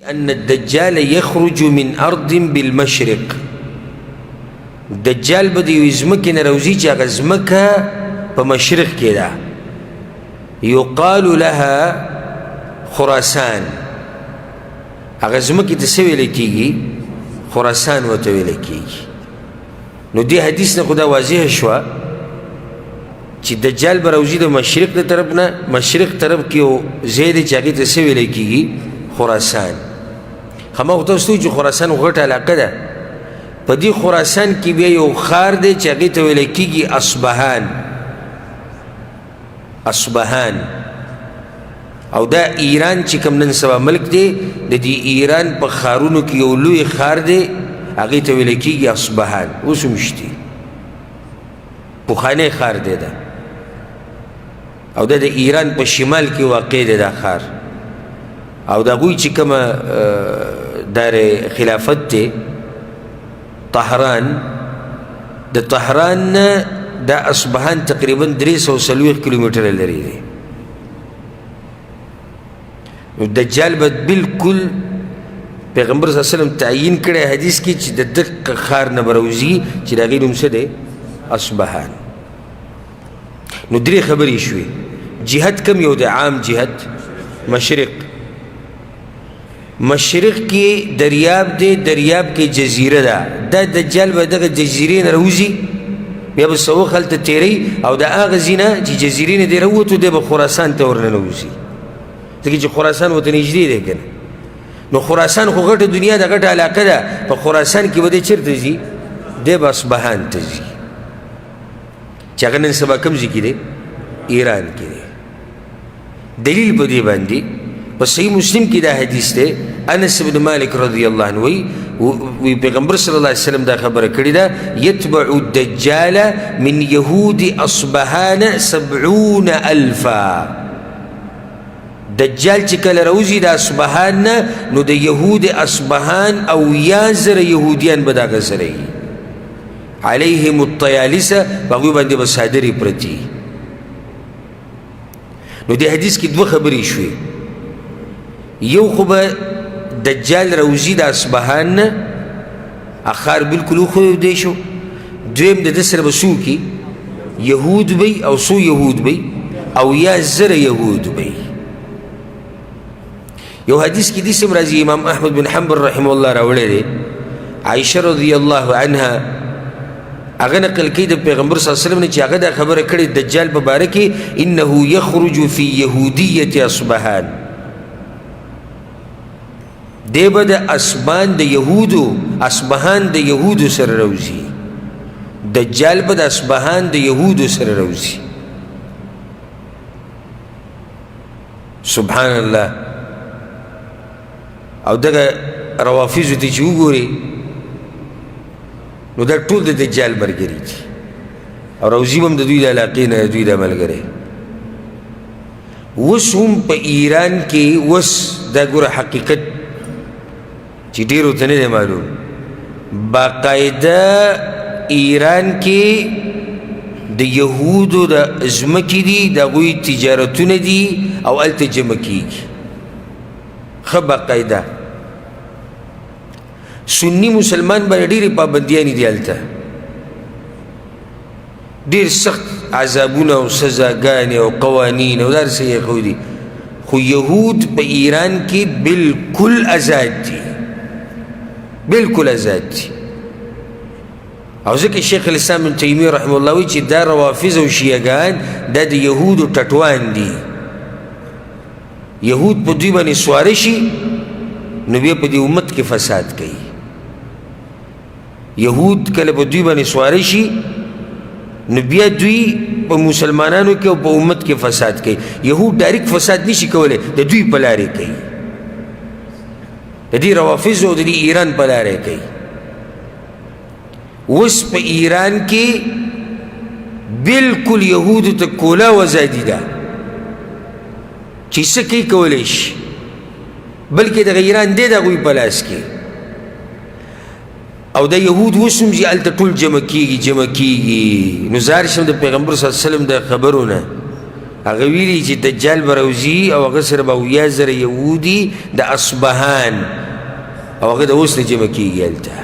أن الدجال يخرج من أرض بالمشرق. دجال بدي يزمكن روزي جاغ زمكا بمشرق كده يقال لها خراسان. أغزمكي تسوي لكيجي خراسان وتوي لكيجي. نو دي حديثنا خدا واضح شوا چې دجال بروزي د مشرق د طرفنا مشرق طرف کې زید چاګي تسوي لکيږي خراسان. خما خو تاسو چې خراسان غټه علاقه ده، په دې خراسان کې بیا یو خار دی چې هغې ته ویل کېږي اصبهان. او دا ایران چې کوم نن سبا ملک دی، د دې ایران په ښارونو کې یو لوی ښار دی هغې ته ویل کېږي اصبهان. اوس هم شته، پخوانی ښار دی دا، او دا د ایران په شمال کې واقع دی دا ښار. او د هغوی چې کومه دار خلافت دی طهران، د طهران نه دا اصبهان تقریبا 340 کیلومتره لري دی. نو دجال به بالکل پیغمبر صلی الله علیه وسلم تعیین کړی حدیث کې چې د دغه ښار نه به راوځي چې د هغې نوم څه دی؟ اصبهان. نو درې خبرې شوې. جهت کم یو د عام جهت مشرق کې دریاب دی، دریاب کې جزیره ده. دا دجال به دغه جزیرې نه راوځي، بیا به څه وخت هلته تېروي، او د هغه ځای نه چې جزیرې نه دی راووتو دی به خراسان ته ورننوځي، ځکه چې خراسان ورته نږدې دی که نه. نو خراسان خو غټه دنیا ده، غټه علاقه ده. په خراسان کې به دی چېرته ځي؟ دی به اصبهان ته ځي، چې هغه نن سبا کوم ځای کې دی؟ ایران کې دی. دلیل په دې باندې په صحیح مسلم کې دا حدیث دی. انس بن مالک رضی الله عنه وی پیغمبر صلی الله علیه وسلم دا خبره کړې ده: یتبع الدجال من یهود اصبهان 70,000. دجال چې کله راوځي د اصبهان نه، نو د یهود اصبهان 80,000 یهودیان به د هغه سره وي، علیهم الطیالسه، په هغوی باندې به څادرې پرتې. نو دې حدیث کې دوه خبرې شوې. یو خو به دجال راوځي د اصبهان نه، ښار بلکل وښودی شو. دویم د ده سره به څوک یهود وي، او څو یهود وي؟ 80,000 یهود وي. یو حدیث کې داسې هم راځي، امام احمد بن حنبل رحمه الله راوړی دی. عایشه رضی الله عنها هغه نقل کوي د پیغمبر صلی الله علیه وسلم نه چې هغه دا خبره کړې دجال په باره کې: انه یخرج فی یهودیة اصبهان. دی به د اصبهان د یهودو سره راوځي. دجال به د اصبهان د یهودو سره راوځي. سبحان الله. او دغه روافضو ته چې وګورې، نو دا ټول د دجال ملګري دي، او راوځي به هم د دوی د علاقې نه، د دوی د ملګری. اوس هم په ایران کې اوس دا ګوره حقیقت چې ډېرو ته نه دی معلوم، باقاعده ایران کې د یهودو د ځمکې دي، د هغوی تجارتونه دي، او هلته جمع کېږي. ښه باقاعده سني مسلمان باندې ډېرې پابندیانې دي، هلته ډېر سخت عذابونه او سزاګانې او قوانین او دا هر څه یې ښودي. خو یهود په ایران کې بالکل آزاد دي، بالکل آزاد دي. او ځکه شیخ الاسلام ابن تیمیه رحمه الله وایي چې دا روافض او شیعهګان دا د یهودو ټټوان دي. یهود په دوی باندې سواره شي، نو بیا په دې امت کې فساد کوي. یهود کله په دوی باندې سواره شي، نو بیا دوی په مسلمانانو کې او په امت کې فساد کوي. یهود ډایرکټ فساد نشي کولی، د دوی په لارې کوي، د دې روافضو او د دې ایران په لارې کوي. اوس په ایران کې بالکل یهودو ته کولا او ازادي ده چې څه کوي کولی شي، بلکې دغه ایران دی د هغوی په لاس کې. او د یهود اوس هم چې هلته ټول جمع کېږي. نو ظاهر شم د پیغمبر صلی الله علیه وسلم د خبرونه هغه ویلي چې دجال به راوځي او هغه سره به 8000 یهودي د اصبهان او هغه د اوس نه جمع کېږي هلته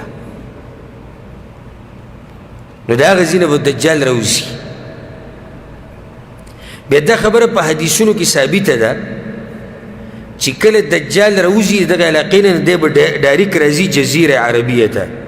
نو د هغه ځای نه به دجال راوځي بیا دا خبره په حدیثونو کې ثابته ده چې کله دجال راوځي دغه علاقې نه دی به ډایرکټ راځي جزیره عربیه ته